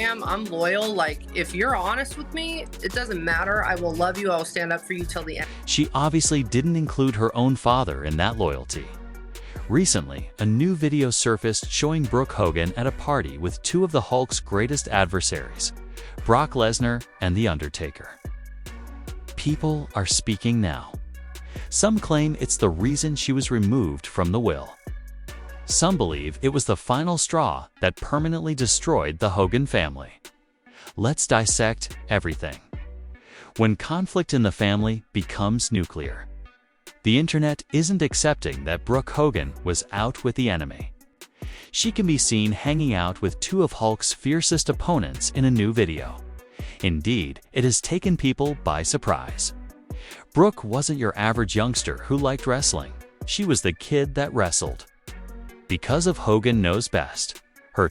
am. I'm loyal. Like, if you're honest with me, it doesn't matter. I will love you. I will stand up for you till the end. She obviously didn't include her own father in that loyalty. Recently, a new video surfaced showing Brooke Hogan at a party with two of the Hulk's greatest adversaries, Brock Lesnar and The Undertaker. People are speaking now. Some claim it's the reason she was removed from the will. Some believe it was the final straw that permanently destroyed the Hogan family. Let's dissect everything. When conflict in the family becomes nuclear. The internet isn't accepting that Brooke Hogan was out with the enemy. She can be seen hanging out with two of Hulk's fiercest opponents in a new video. Indeed, it has taken people by surprise. Brooke wasn't your average youngster who liked wrestling. She was the kid that wrestled. Because of Hogan Knows Best, her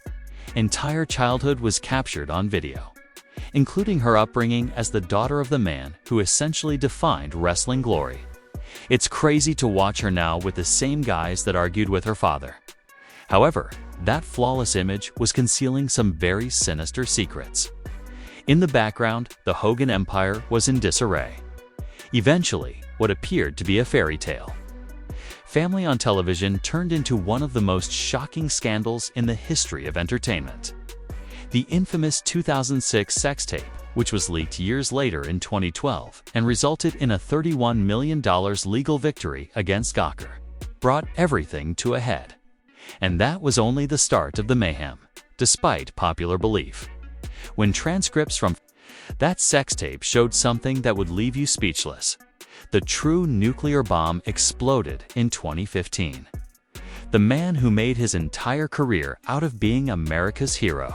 entire childhood was captured on video, including her upbringing as the daughter of the man who essentially defined wrestling glory. It's crazy to watch her now with the same guys that argued with her father. However, that flawless image was concealing some very sinister secrets. In the background, the Hogan empire was in disarray. Eventually, what appeared to be a fairy tale. Family on television turned into one of the most shocking scandals in the history of entertainment. The infamous 2006 sex tape, which was leaked years later in 2012 and resulted in a $31 million legal victory against Gawker, brought everything to a head. And that was only the start of the mayhem, despite popular belief. When transcripts from that sex tape showed something that would leave you speechless, the true nuclear bomb exploded in 2015. The man who made his entire career out of being America's hero.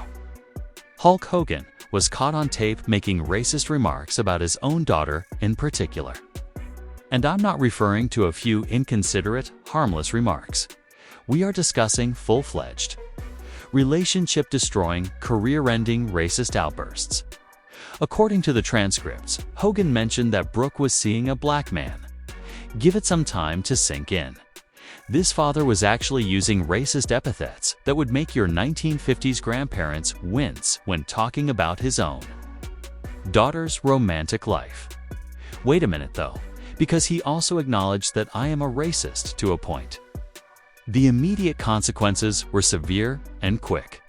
Hulk Hogan was caught on tape making racist remarks about his own daughter in particular. And I'm not referring to a few inconsiderate, harmless remarks. We are discussing full-fledged, relationship-destroying, career-ending racist outbursts. According to the transcripts, Hogan mentioned that Brooke was seeing a black man. Give it some time to sink in. This father was actually using racist epithets that would make your 1950s grandparents wince when talking about his own daughter's romantic life. Wait a minute though, because he also acknowledged that I am a racist to a point. The immediate consequences were severe and quick.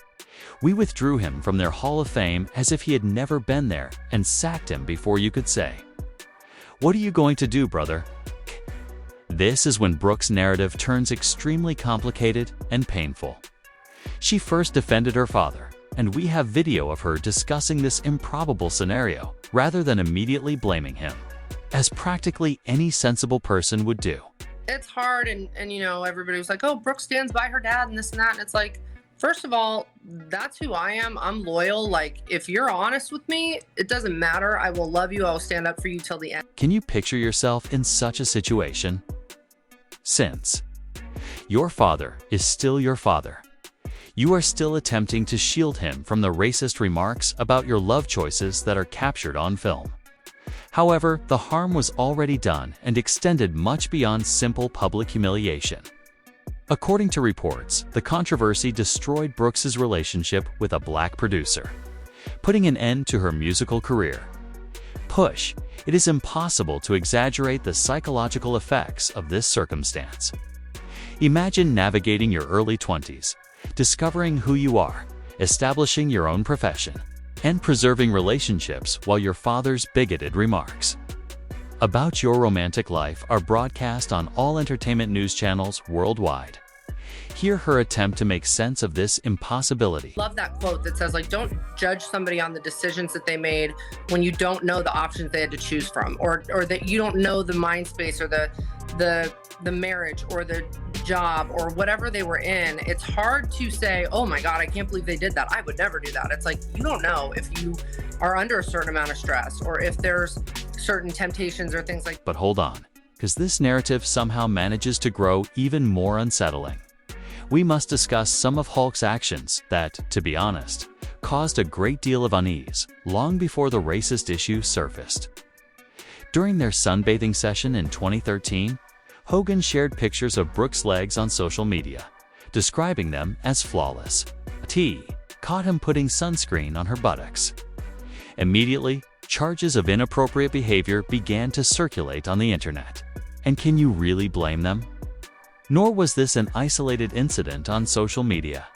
We withdrew him from their Hall of Fame as if he had never been there and sacked him before you could say, "What are you going to do, brother?" This is when Brooke's narrative turns extremely complicated and painful. She first defended her father, and we have video of her discussing this improbable scenario rather than immediately blaming him, as practically any sensible person would do. It's hard, and everybody was like, oh, Brooke stands by her dad and this and that, and it's like, first of all, that's who I am. I'm loyal. Like, if you're honest with me, it doesn't matter. I will love you. I will stand up for you till the end. Can you picture yourself in such a situation? Since your father is still your father, you are still attempting to shield him from the racist remarks about your love choices that are captured on film. However, the harm was already done and extended much beyond simple public humiliation. According to reports, the controversy destroyed Brooks' relationship with a black producer, putting an end to her musical career. Push, it is impossible to exaggerate the psychological effects of this circumstance. Imagine navigating your early 20s, discovering who you are, establishing your own profession, and preserving relationships while your father's bigoted remarks about your romantic life are broadcast on all entertainment news channels worldwide. Hear her attempt to make sense of this impossibility. Love that quote that says, like, don't judge somebody on the decisions that they made when you don't know the options they had to choose from, or that you don't know the mind space or the marriage or the job or whatever they were in. It's hard to say, oh my God, I can't believe they did that. I would never do that. It's like, you don't know if you are under a certain amount of stress or if there's certain temptations or things like. But hold on, because this narrative somehow manages to grow even more unsettling. We must discuss some of Hulk's actions that, to be honest, caused a great deal of unease long before the racist issue surfaced. During their sunbathing session in 2013, Hogan shared pictures of Brooke's legs on social media, describing them as flawless. caught him putting sunscreen on her buttocks. Immediately, charges of inappropriate behavior began to circulate on the internet. And can you really blame them? Nor was this an isolated incident on social media.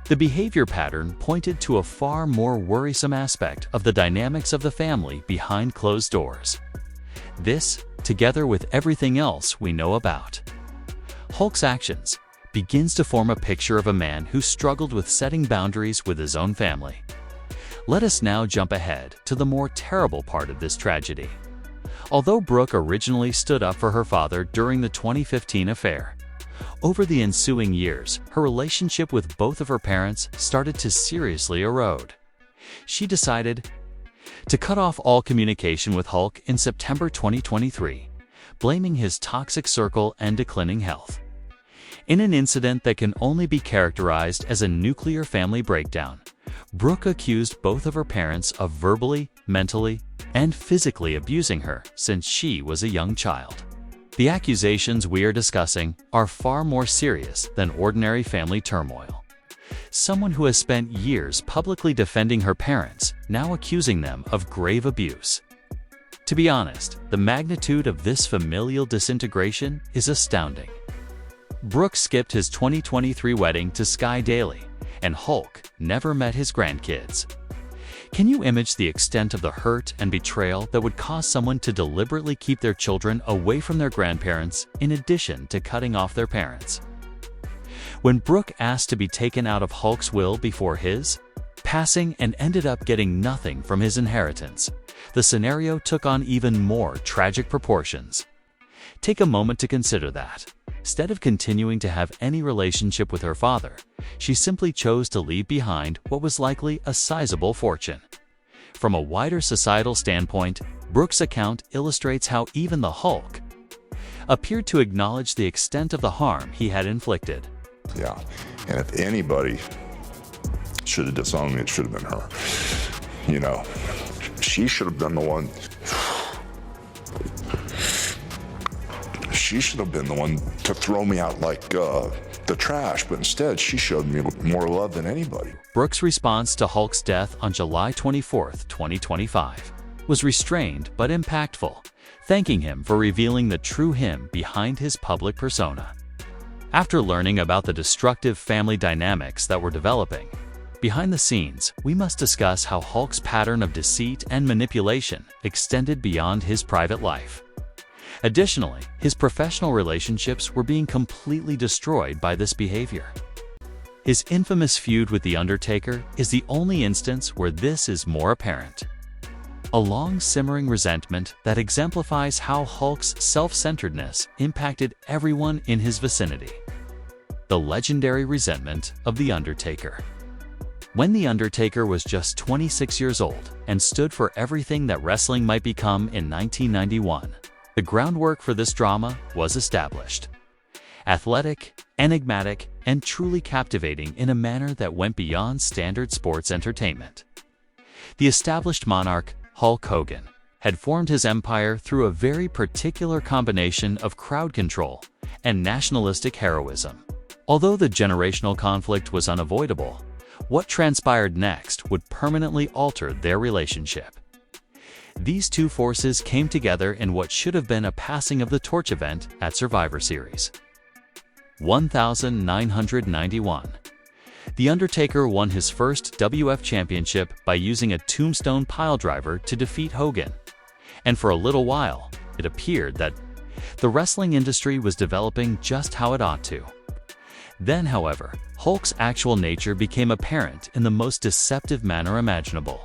The behavior pattern pointed to a far more worrisome aspect of the dynamics of the family behind closed doors. This, together with everything else we know about Hulk's actions, begins to form a picture of a man who struggled with setting boundaries with his own family. Let us now jump ahead to the more terrible part of this tragedy. Although Brooke originally stood up for her father during the 2015 affair, over the ensuing years, her relationship with both of her parents started to seriously erode. She decided to cut off all communication with Hulk in September 2023, blaming his toxic circle and declining health. In an incident that can only be characterized as a nuclear family breakdown, Brooke accused both of her parents of verbally, mentally, and physically abusing her since she was a young child. The accusations we are discussing are far more serious than ordinary family turmoil. Someone who has spent years publicly defending her parents, now accusing them of grave abuse. To be honest, the magnitude of this familial disintegration is astounding. Brooke skipped his 2023 wedding to Sky Daily, and Hulk never met his grandkids. Can you imagine the extent of the hurt and betrayal that would cause someone to deliberately keep their children away from their grandparents in addition to cutting off their parents? When Brooke asked to be taken out of Hulk's will before his passing and ended up getting nothing from his inheritance, the scenario took on even more tragic proportions. Take a moment to consider that. Instead of continuing to have any relationship with her father, she simply chose to leave behind what was likely a sizable fortune. From a wider societal standpoint, Brooke's account illustrates how even the Hulk appeared to acknowledge the extent of the harm he had inflicted. Yeah, and if anybody should have disowned me, it should have been her. You know, she should have been the one. She should have been the one to throw me out like the trash, but instead she showed me more love than anybody. Brooke's response to Hulk's death on July 24, 2025, was restrained but impactful, thanking him for revealing the true him behind his public persona. After learning about the destructive family dynamics that were developing behind the scenes, we must discuss how Hulk's pattern of deceit and manipulation extended beyond his private life. Additionally, his professional relationships were being completely destroyed by this behavior. His infamous feud with The Undertaker is the only instance where this is more apparent. A long-simmering resentment that exemplifies how Hulk's self-centeredness impacted everyone in his vicinity. The legendary resentment of The Undertaker. When The Undertaker was just 26 years old and stood for everything that wrestling might become in 1991, the groundwork for this drama was established. Athletic, enigmatic, and truly captivating in a manner that went beyond standard sports entertainment. The established monarch, Hulk Hogan, had formed his empire through a very particular combination of crowd control and nationalistic heroism. Although the generational conflict was unavoidable, what transpired next would permanently alter their relationship. These two forces came together in what should have been a passing of the torch event at Survivor Series. 1991. The Undertaker won his first WF championship by using a tombstone piledriver to defeat Hogan. And for a little while, it appeared that the wrestling industry was developing just how it ought to. Then, however, Hulk's actual nature became apparent in the most deceptive manner imaginable.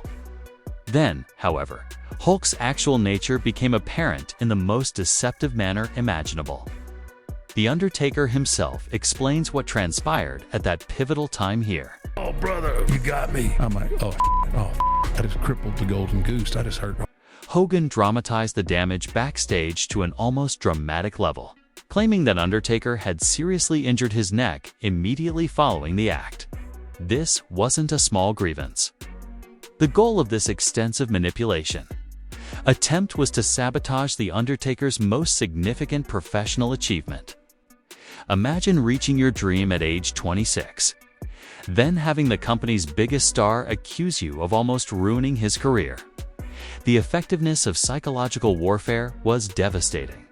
The Undertaker himself explains what transpired at that pivotal time here. Oh, brother, you got me. I'm like, I just crippled the golden goose. I just hurt. Hogan dramatized the damage backstage to an almost dramatic level, claiming that Undertaker had seriously injured his neck immediately following the act. This wasn't a small grievance. The goal of this extensive manipulation attempt was to sabotage The Undertaker's most significant professional achievement. Imagine reaching your dream at age 26, Then having the company's biggest star accuse you of almost ruining his career. The effectiveness of psychological warfare was devastating.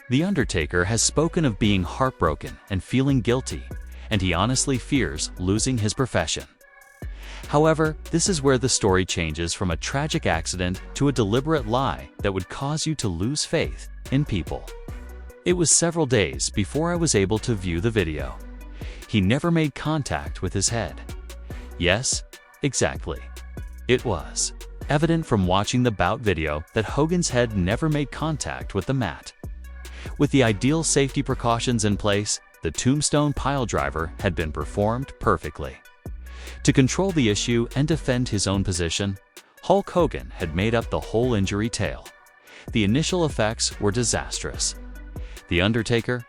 The Undertaker has spoken of being heartbroken and feeling guilty, and he honestly fears losing his profession. However, this is where the story changes from a tragic accident to a deliberate lie that would cause you to lose faith in people. It was several days before I was able to view the video. He never made contact with his head. Yes, exactly. It was evident from watching the bout video that Hogan's head never made contact with the mat. With the ideal safety precautions in place, the tombstone piledriver had been performed perfectly. To control the issue and defend his own position, Hulk Hogan had made up the whole injury tale. The initial effects were disastrous. The Undertaker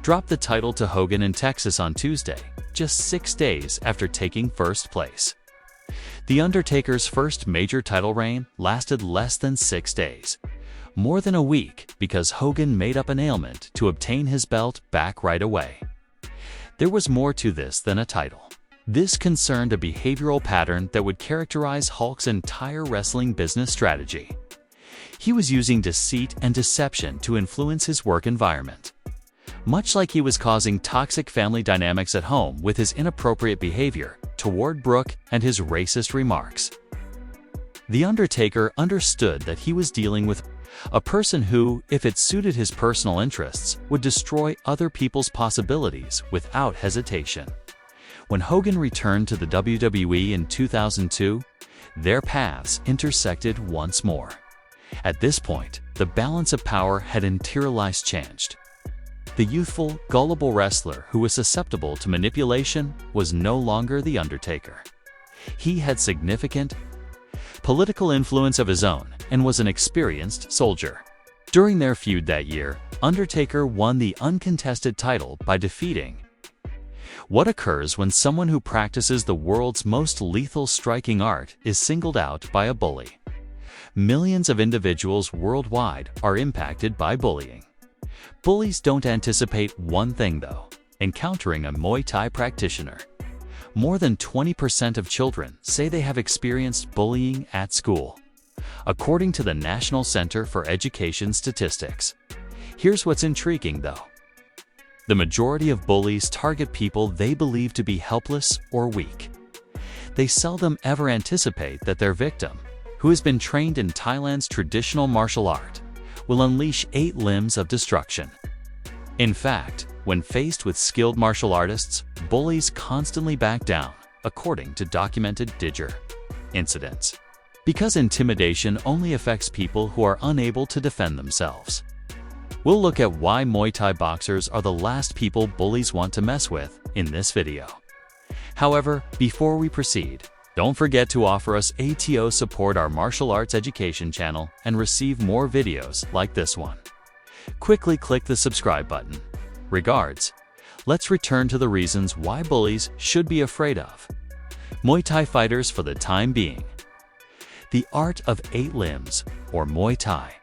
dropped the title to Hogan in Texas on Tuesday, just 6 days after taking first place. The Undertaker's first major title reign lasted less than 6 days, more than a week, because Hogan made up an ailment to obtain his belt back right away. There was more to this than a title. This concerned a behavioral pattern that would characterize Hulk's entire wrestling business strategy. He was using deceit and deception to influence his work environment. Much like he was causing toxic family dynamics at home with his inappropriate behavior toward Brooke and his racist remarks. The Undertaker understood that he was dealing with a person who, if it suited his personal interests, would destroy other people's possibilities without hesitation. When Hogan returned to the WWE in 2002, their paths intersected once more. At this point, the balance of power had entirely changed. The youthful, gullible wrestler who was susceptible to manipulation was no longer the Undertaker. He had significant political influence of his own and was an experienced soldier. During their feud that year, Undertaker won the uncontested title by defeating. What occurs when someone who practices the world's most lethal striking art is singled out by a bully? Millions of individuals worldwide are impacted by bullying. Bullies don't anticipate one thing though: encountering a Muay Thai practitioner. More than 20% of children say they have experienced bullying at school, according to the National Center for Education Statistics. Here's what's intriguing though. The majority of bullies target people they believe to be helpless or weak. They seldom ever anticipate that their victim, who has been trained in Thailand's traditional martial art, will unleash 8 limbs of destruction. In fact, when faced with skilled martial artists, bullies constantly back down, according to documented incidents. Because intimidation only affects people who are unable to defend themselves. We'll look at why Muay Thai boxers are the last people bullies want to mess with in this video. However, before we proceed, don't forget to offer us ATO support our martial arts education channel and receive more videos like this one. Quickly click the subscribe button. Regards. Let's return to the reasons why bullies should be afraid of Muay Thai fighters for the time being. The art of 8 limbs, or Muay Thai,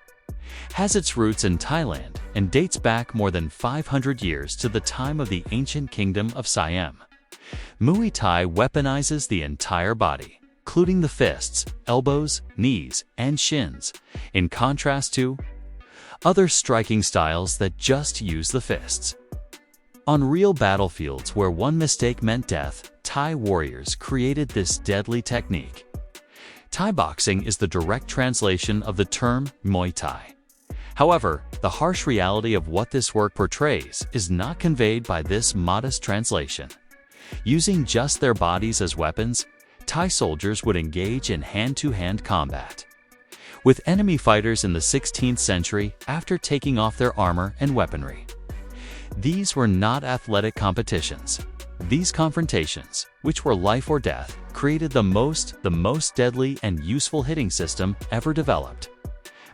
has its roots in Thailand and dates back more than 500 years to the time of the ancient kingdom of Siam. Muay Thai weaponizes the entire body, including the fists, elbows, knees, and shins, in contrast to other striking styles that just use the fists. On real battlefields where one mistake meant death, Thai warriors created this deadly technique. Thai boxing is the direct translation of the term Muay Thai. However, the harsh reality of what this work portrays is not conveyed by this modest translation. Using just their bodies as weapons, Thai soldiers would engage in hand-to-hand combat with enemy fighters in the 16th century after taking off their armor and weaponry. These were not athletic competitions. These confrontations, which were life or death, created the most deadly and useful hitting system ever developed.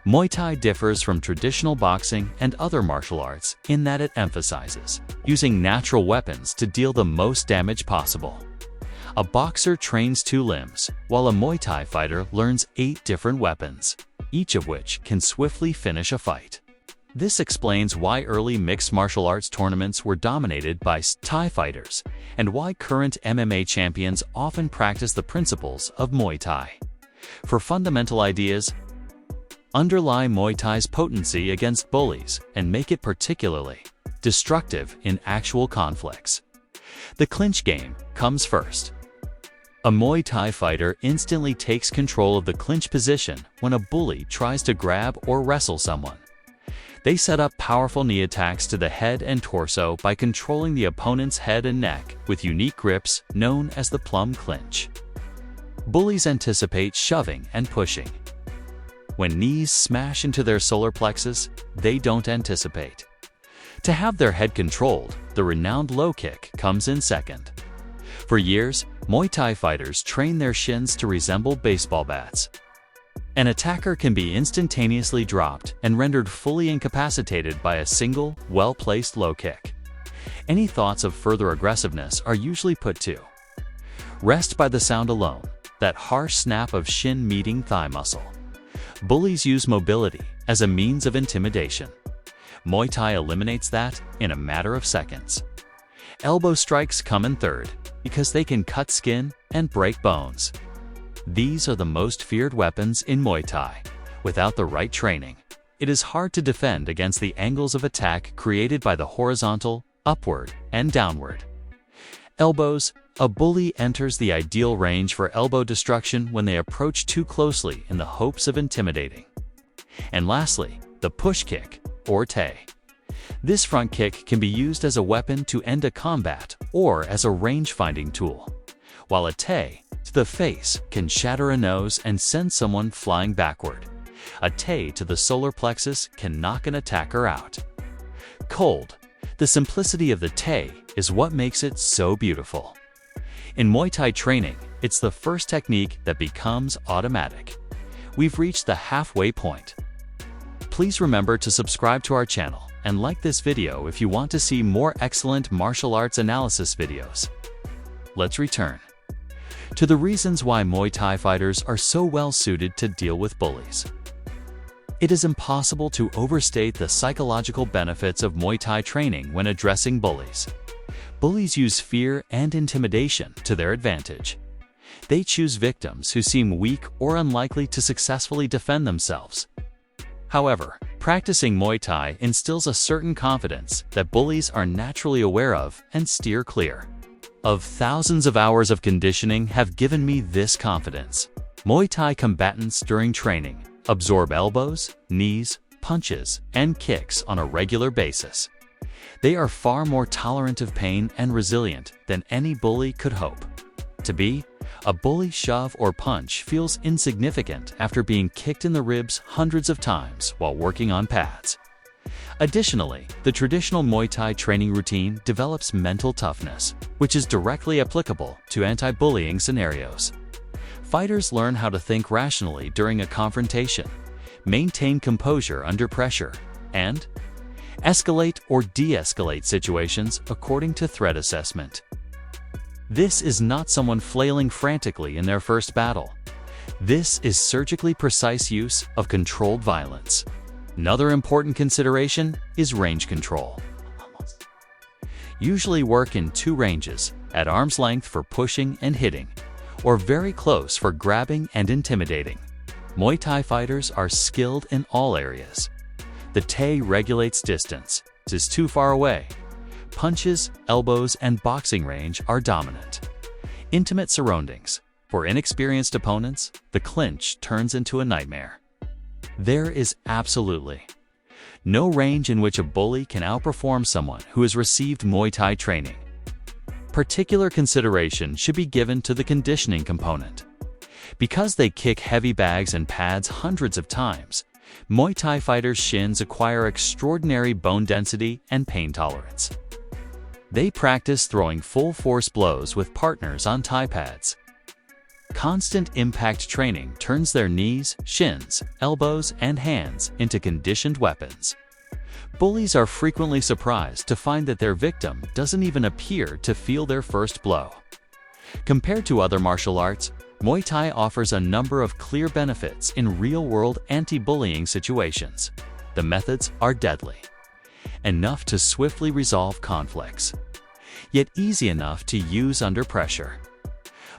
Muay Thai differs from traditional boxing and other martial arts in that it emphasizes using natural weapons to deal the most damage possible. A boxer trains 2 limbs, while a Muay Thai fighter learns 8 different weapons, each of which can swiftly finish a fight. This explains why early mixed martial arts tournaments were dominated by Thai fighters, and why current MMA champions often practice the principles of Muay Thai. For fundamental ideas, underlie Muay Thai's potency against bullies and make it particularly destructive in actual conflicts. The clinch game comes first. A Muay Thai fighter instantly takes control of the clinch position when a bully tries to grab or wrestle someone. They set up powerful knee attacks to the head and torso by controlling the opponent's head and neck with unique grips known as the plum clinch. Bullies anticipate shoving and pushing. When knees smash into their solar plexus, they don't anticipate. To have their head controlled, the renowned low kick comes in second. For years, Muay Thai fighters train their shins to resemble baseball bats. An attacker can be instantaneously dropped and rendered fully incapacitated by a single, well-placed low kick. Any thoughts of further aggressiveness are usually put to rest by the sound alone, that harsh snap of shin meeting thigh muscle. Bullies use mobility as a means of intimidation. Muay Thai eliminates that in a matter of seconds. Elbow strikes come in third because they can cut skin and break bones. These are the most feared weapons in Muay Thai. Without the right training, it is hard to defend against the angles of attack created by the horizontal, upward, and downward. Elbows. A bully enters the ideal range for elbow destruction when they approach too closely in the hopes of intimidating. And lastly, the push kick, or Tay. This front kick can be used as a weapon to end a combat or as a range-finding tool, while a Tay to the face can shatter a nose and send someone flying backward. A Tay to the solar plexus can knock an attacker out. Cold. The simplicity of the Tay is what makes it so beautiful. In Muay Thai training, it's the first technique that becomes automatic. We've reached the halfway point. Please remember to subscribe to our channel and like this video if you want to see more excellent martial arts analysis videos. Let's return to the reasons why Muay Thai fighters are so well suited to deal with bullies. It is impossible to overstate the psychological benefits of Muay Thai training when addressing bullies. Bullies use fear and intimidation to their advantage. They choose victims who seem weak or unlikely to successfully defend themselves. However, practicing Muay Thai instills a certain confidence that bullies are naturally aware of and steer clear of. Thousands of hours of conditioning have given me this confidence. Muay Thai combatants during training absorb elbows, knees, punches, and kicks on a regular basis. They are far more tolerant of pain and resilient than any bully could hope to be. A bully shove or punch feels insignificant after being kicked in the ribs hundreds of times while working on pads. Additionally, the traditional Muay Thai training routine develops mental toughness, which is directly applicable to anti-bullying scenarios. Fighters learn how to think rationally during a confrontation, maintain composure under pressure, and escalate or de-escalate situations according to threat assessment. This is not someone flailing frantically in their first battle. This is surgically precise use of controlled violence. Another important consideration is range control. Usually work in two ranges, at arm's length for pushing and hitting, or very close for grabbing and intimidating. Muay Thai fighters are skilled in all areas. The Tay regulates distance. It is too far away. Punches, elbows, and boxing range are dominant. Intimate surroundings. For inexperienced opponents, the clinch turns into a nightmare. There is absolutely no range in which a bully can outperform someone who has received Muay Thai training. Particular consideration should be given to the conditioning component. Because they kick heavy bags and pads hundreds of times, Muay Thai fighters' shins acquire extraordinary bone density and pain tolerance. They practice throwing full-force blows with partners on Thai pads. Constant impact training turns their knees, shins, elbows, and hands into conditioned weapons. Bullies are frequently surprised to find that their victim doesn't even appear to feel their first blow. Compared to other martial arts, Muay Thai offers a number of clear benefits in real-world anti-bullying situations. the methods are deadly. Enough to swiftly resolve conflicts, yet easy enough to use under pressure.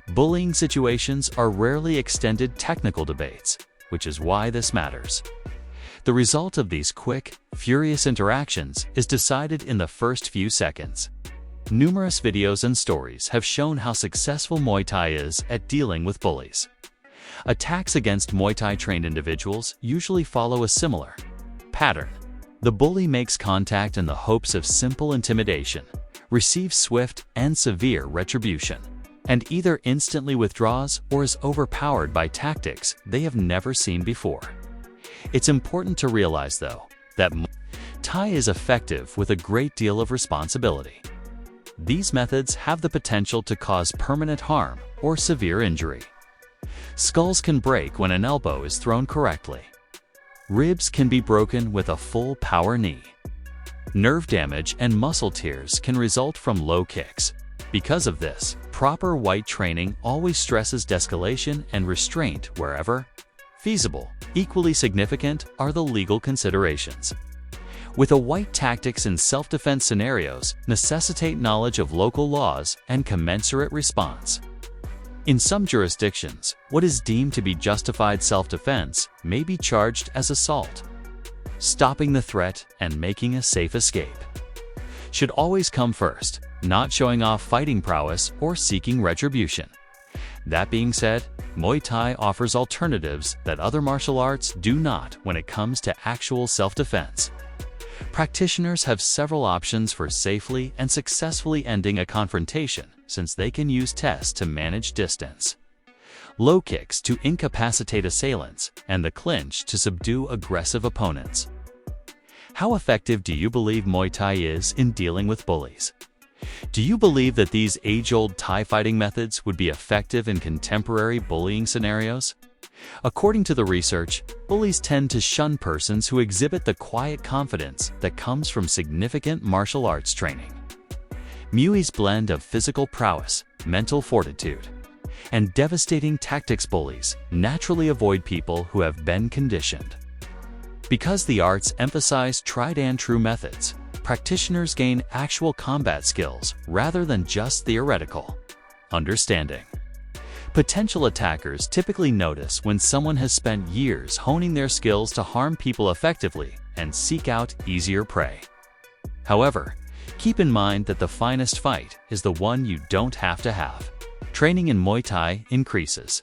Bullying situations are rarely extended technical debates, which is why this matters. The result of these quick, furious interactions is decided in the first few seconds. Numerous videos and stories have shown how successful Muay Thai is at dealing with bullies. Attacks against Muay Thai trained individuals usually follow a similar pattern. The bully makes contact in the hopes of simple intimidation, receives swift and severe retribution, and either instantly withdraws or is overpowered by tactics they have never seen before. It's important to realize, though, that Muay Thai is effective with a great deal of responsibility. These methods have the potential to cause permanent harm or severe injury. Skulls can break when an elbow is thrown correctly. Ribs can be broken with a full power knee. Nerve damage and muscle tears can result from low kicks. Because of this, proper white training always stresses de-escalation and restraint wherever feasible. Equally significant are the legal considerations. With a white, tactics in self-defense scenarios necessitate knowledge of local laws and commensurate response. In some jurisdictions, what is deemed to be justified self-defense may be charged as assault. Stopping the threat and making a safe escape should always come first, not showing off fighting prowess or seeking retribution. That being said, Muay Thai offers alternatives that other martial arts do not when it comes to actual self-defense. Practitioners have several options for safely and successfully ending a confrontation, since they can use tests to manage distance, low kicks to incapacitate assailants, and the clinch to subdue aggressive opponents. How effective do you believe Muay Thai is in dealing with bullies? Do you believe that these age-old Thai fighting methods would be effective in contemporary bullying scenarios? According to the research, bullies tend to shun persons who exhibit the quiet confidence that comes from significant martial arts training. Muay's blend of physical prowess, mental fortitude, and devastating tactics bullies naturally avoid people who have been conditioned. Because the arts emphasize tried-and-true methods, practitioners gain actual combat skills rather than just theoretical understanding. Potential attackers typically notice when someone has spent years honing their skills to harm people effectively and seek out easier prey. However, keep in mind that the finest fight is the one you don't have to have. Training in Muay Thai increases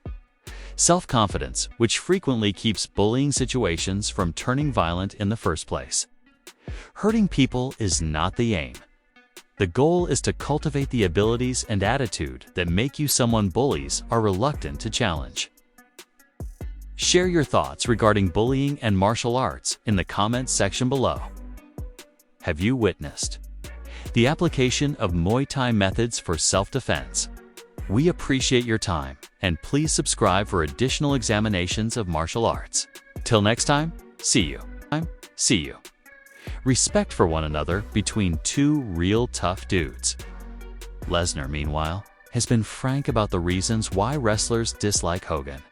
self-confidence, which frequently keeps bullying situations from turning violent in the first place. Hurting people is not the aim. The goal is to cultivate the abilities and attitude that make you someone bullies are reluctant to challenge. Share your thoughts regarding bullying and martial arts in the comments section below. Have you witnessed the application of Muay Thai methods for self-defense? We appreciate your time, and please subscribe for additional examinations of martial arts. Till next time, see you. Respect for one another between two real tough dudes. Lesnar, meanwhile, has been frank about the reasons why wrestlers dislike Hogan.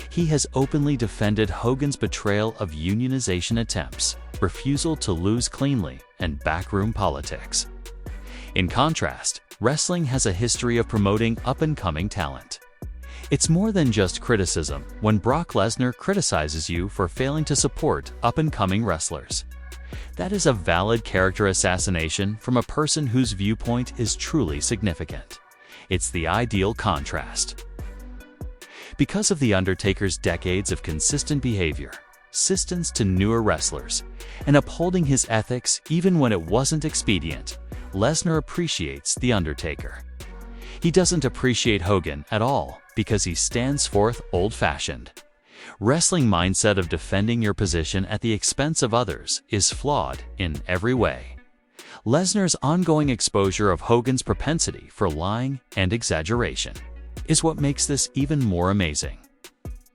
He has openly defended Hogan's betrayal of unionization attempts, refusal to lose cleanly, and backroom politics. In contrast, wrestling has a history of promoting up-and-coming talent. It's more than just criticism when Brock Lesnar criticizes you for failing to support up-and-coming wrestlers. That is a valid character assassination from a person whose viewpoint is truly significant. It's the ideal contrast. Because of The Undertaker's decades of consistent behavior, assistance to newer wrestlers, and upholding his ethics even when it wasn't expedient, Lesnar appreciates The Undertaker. He doesn't appreciate Hogan at all because he stands forth old-fashioned. Wrestling mindset of defending your position at the expense of others is flawed in every way. Lesnar's ongoing exposure of Hogan's propensity for lying and exaggeration is what makes this even more amazing.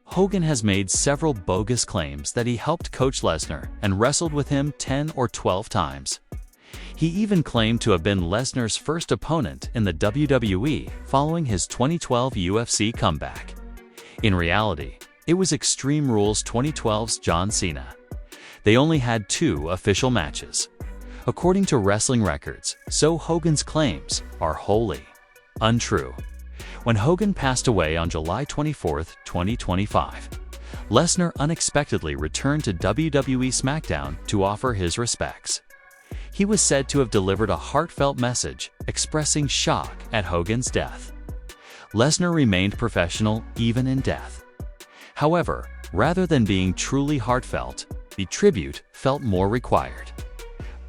Hogan has made several bogus claims that he helped coach Lesnar and wrestled with him 10 or 12 times. He even claimed to have been Lesnar's first opponent in the WWE following his 2012 UFC comeback. In reality, it was Extreme Rules 2012's John Cena. They only had 2 official matches. According to wrestling records, so Hogan's claims are wholly untrue. When Hogan passed away on July 24, 2025, Lesnar unexpectedly returned to WWE SmackDown to offer his respects. He was said to have delivered a heartfelt message expressing shock at Hogan's death. Lesnar remained professional even in death. However, rather than being truly heartfelt, the tribute felt more required.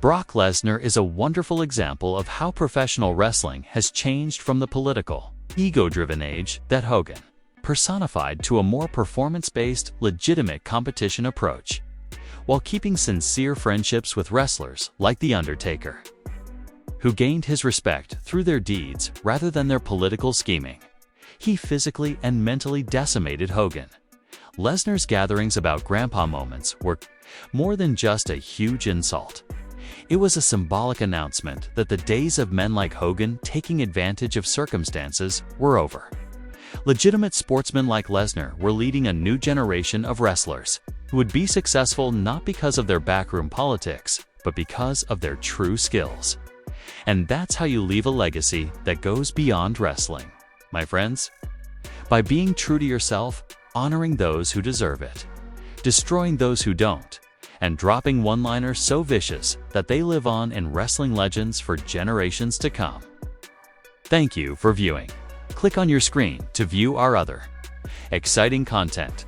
Brock Lesnar is a wonderful example of how professional wrestling has changed from the political, ego-driven age that Hogan personified to a more performance-based, legitimate competition approach, while keeping sincere friendships with wrestlers like The Undertaker, who gained his respect through their deeds rather than their political scheming. He physically and mentally decimated Hogan. Lesnar's gatherings about grandpa moments were more than just a huge insult. It was a symbolic announcement that the days of men like Hogan taking advantage of circumstances were over. Legitimate sportsmen like Lesnar were leading a new generation of wrestlers who would be successful not because of their backroom politics, but because of their true skills. And that's how you leave a legacy that goes beyond wrestling, my friends. By being true to yourself, honoring those who deserve it, destroying those who don't, and dropping one-liners so vicious that they live on in wrestling legends for generations to come. Thank you for viewing. Click on your screen to view our other exciting content.